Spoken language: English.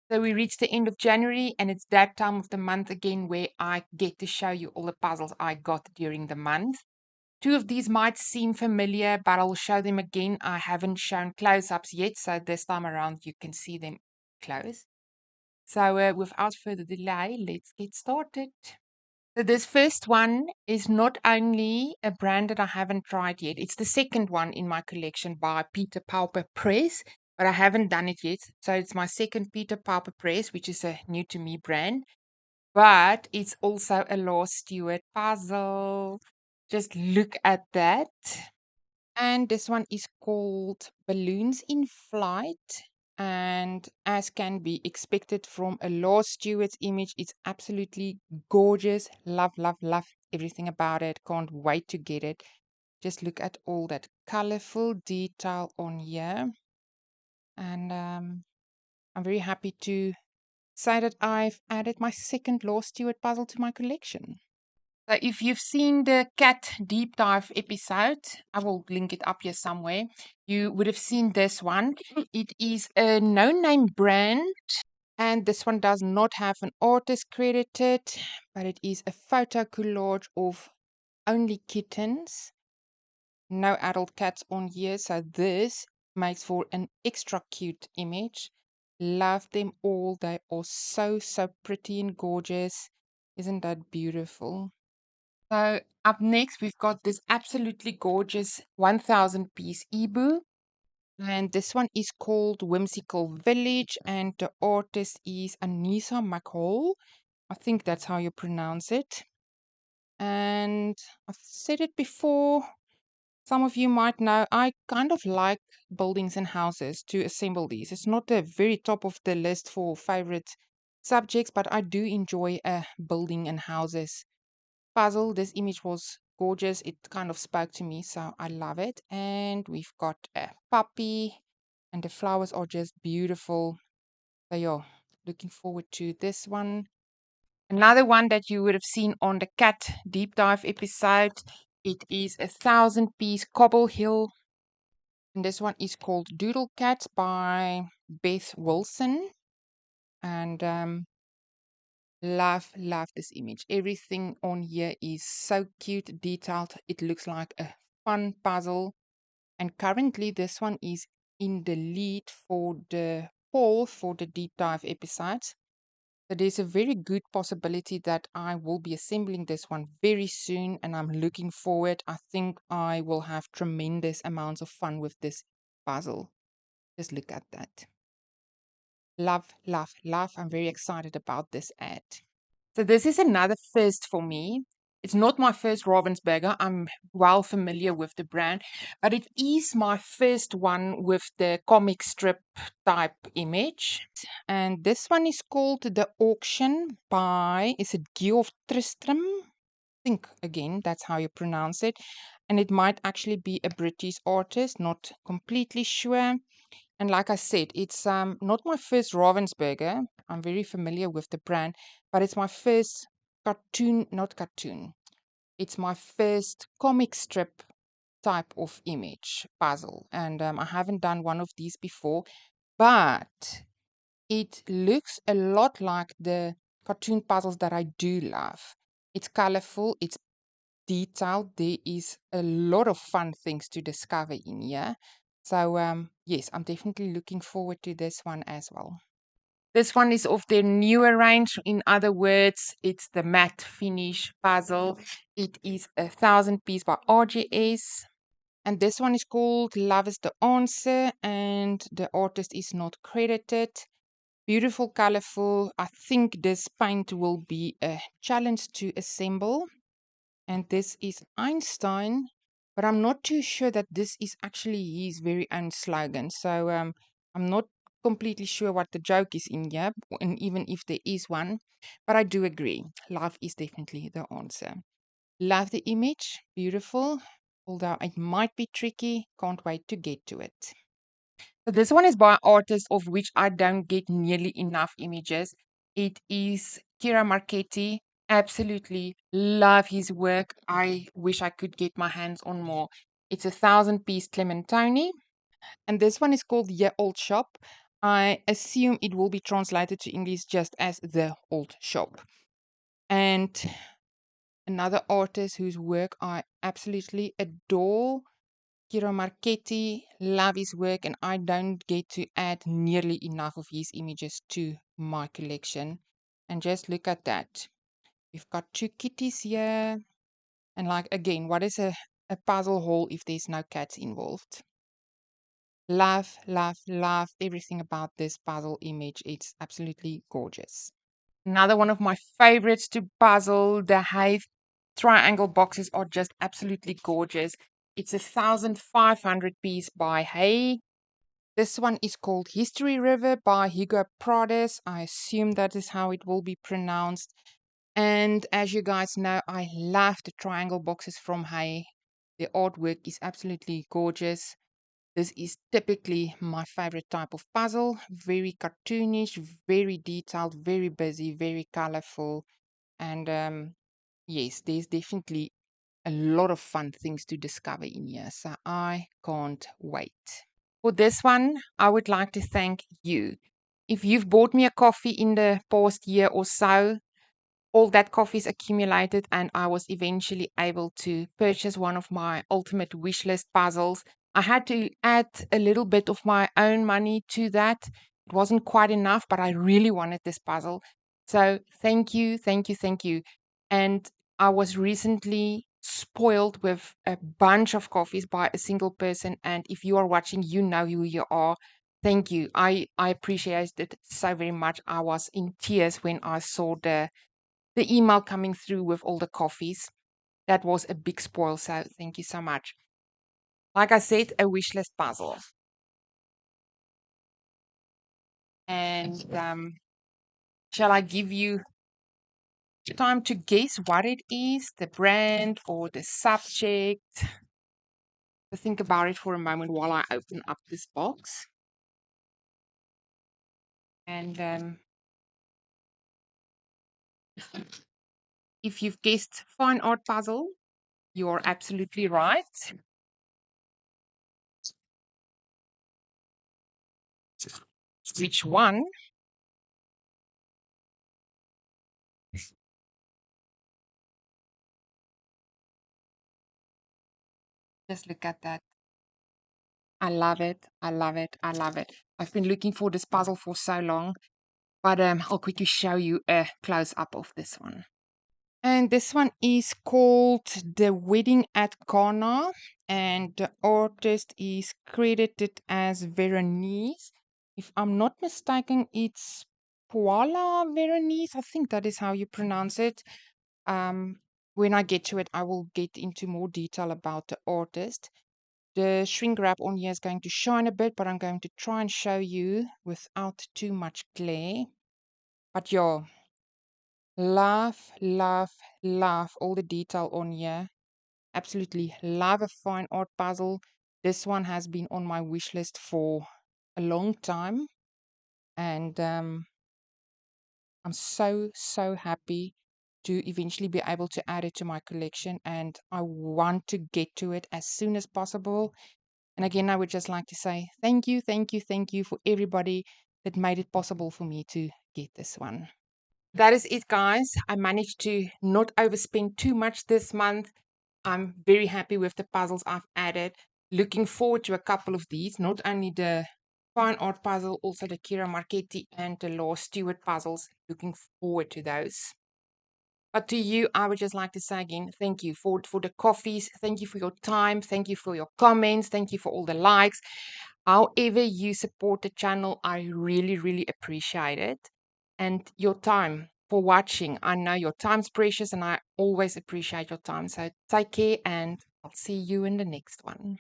So we reached the end of January, and it's that time of the month again where I get to show you all the puzzles I got during the month. Two of these might seem familiar, but I'll show them again. I haven't shown close-ups yet, so this time around you can see them close. So without further delay, let's get started. So this first one is not only a brand that I haven't tried yet, it's the second one in my collection by Peter Pauper Press, but I haven't done it yet. So it's my second Peter Pauper Press, which is a new to me brand, but it's also a Law Stewart puzzle. Just look at that. And this one is called Balloons in Flight. And as can be expected from a Law Stewart's image, it's absolutely gorgeous. Love, love, love everything about it. Can't wait to get it. Just look at all that colorful detail on here. And I'm very happy to say that I've added my second Law Stewart puzzle to my collection. So if you've seen the cat deep dive episode, I will link it up here somewhere. You would have seen this one. It is a no-name brand, and this one does not have an artist credited, but it is a photo collage of only kittens. No adult cats on here, so this makes for an extra cute image. Love them all. They are so, so pretty and gorgeous. Isn't that beautiful? So up next, we've got this absolutely gorgeous 1000 piece Ebu. And this one is called Whimsical Village. And the artist is Anissa McCall. I think that's how you pronounce it. And I've said it before. Some of you might know I kind of like buildings and houses to assemble these. It's not the very top of the list for favorite subjects, but I do enjoy building and houses puzzle. This image was gorgeous. It kind of spoke to me, so I love it. And we've got a puppy, and the flowers are just beautiful. So yeah, looking forward to this one. Another one that you would have seen on the cat deep dive episode. It is a 1000 piece Cobble Hill, and this one is called Doodle Cat by Beth Wilson. And love, love this image. Everything on here is so cute, detailed. It looks like a fun puzzle. And currently, this one is in the lead for the poll for the deep dive episodes. So there's a very good possibility that I will be assembling this one very soon, and I'm looking forward. I think I will have tremendous amounts of fun with this puzzle. Just look at that. Love, love, love. I'm very excited about this ad. So this is another first for me. It's not my first Ravensburger. I'm well familiar with the brand, but it is my first one with the comic strip type image. And this one is called The Auction by, is it Geoff Tristram? I think, again, that's how you pronounce it. And it might actually be a British artist, not completely sure. And like I said, it's not my first Ravensburger. I'm very familiar with the brand, but it's my first cartoon, not cartoon. It's my first comic strip type of image puzzle. And I haven't done one of these before, but it looks a lot like the cartoon puzzles that I do love. It's colorful, it's detailed. There is a lot of fun things to discover in here. So, yes, I'm definitely looking forward to this one as well. This one is of their newer range. In other words, it's the matte finish puzzle. It is a 1000 piece by RGS. And this one is called Love is the Answer, and the artist is not credited. Beautiful, colorful. I think this paint will be a challenge to assemble. And this is Einstein, but I'm not too sure that this is actually his very own slogan. So I'm not completely sure what the joke is in here, and even if there is one, but I do agree. Love is definitely the answer. Love the image, beautiful, although it might be tricky. Can't wait to get to it. So this one is by an artist of which I don't get nearly enough images. It is Kira Marchetti. Absolutely love his work. I wish I could get my hands on more. It's a 1000 piece Clementoni. And this one is called Ye Old Shop. I assume it will be translated to English just as the old shop. And another artist whose work I absolutely adore, Kiro Marchetti, love his work, and I don't get to add nearly enough of his images to my collection. And just look at that. We've got two kitties here. And like again, what is a puzzle haul if there's no cats involved? Love, love, love everything about this puzzle image. It's absolutely gorgeous. Another one of my favorites to puzzle, the Heye triangle boxes are just absolutely gorgeous. It's 1,500 piece by Heye. This one is called History River by Hugo Prades. I assume that is how it will be pronounced. And as you guys know, I love the triangle boxes from Heye. The artwork is absolutely gorgeous. This is typically my favorite type of puzzle. Very cartoonish, very detailed, very busy, very colorful. And yes, there's definitely a lot of fun things to discover in here. So I can't wait. For this one, I would like to thank you. If you've bought me a coffee in the past year or so, all that coffee's accumulated, and I was eventually able to purchase one of my ultimate wish list puzzles. I had to add a little bit of my own money to that. It wasn't quite enough, but I really wanted this puzzle. So thank you, thank you, thank you. And I was recently spoiled with a bunch of coffees by a single person. And if you are watching, you know who you are. Thank you. I appreciate it so very much. I was in tears when I saw the email coming through with all the coffees. That was a big spoil. So thank you so much. Like I said, a wish list puzzle. And shall I give you time to guess what it is, the brand or the subject? So think about it for a moment while I open up this box. And if you've guessed fine art puzzle, you're absolutely right. Which one? Just look at that. I love it. I love it. I love it. I've been looking for this puzzle for so long, but I'll quickly show you a close up of this one. And this one is called The Wedding at Ghana, and the artist is credited as Veronice. If I'm not mistaken, it's Paula Veronice. I think that is how you pronounce it. Um, when I get to it, I will get into more detail about the artist. The shrink wrap on here is going to shine a bit, but I'm going to try and show you without too much glare. But yeah, love, love, love all the detail on here. Absolutely love a fine art puzzle. This one has been on my wish list for a long time. And I'm so, so happy to eventually be able to add it to my collection. And I want to get to it as soon as possible. And again, I would just like to say thank you, thank you, thank you for everybody that made it possible for me to get this one. That is it, guys. I managed to not overspend too much this month. I'm very happy with the puzzles I've added. Looking forward to a couple of these, not only the fine art puzzle, also the Kira Marchetti and the Law Stewart puzzles. Looking forward to those. But to you, I would just like to say again, thank you for the coffees. Thank you for your time. Thank you for your comments. Thank you for all the likes. However you support the channel, I really, really appreciate it. And your time for watching. I know your time's precious and I always appreciate your time. So take care and I'll see you in the next one.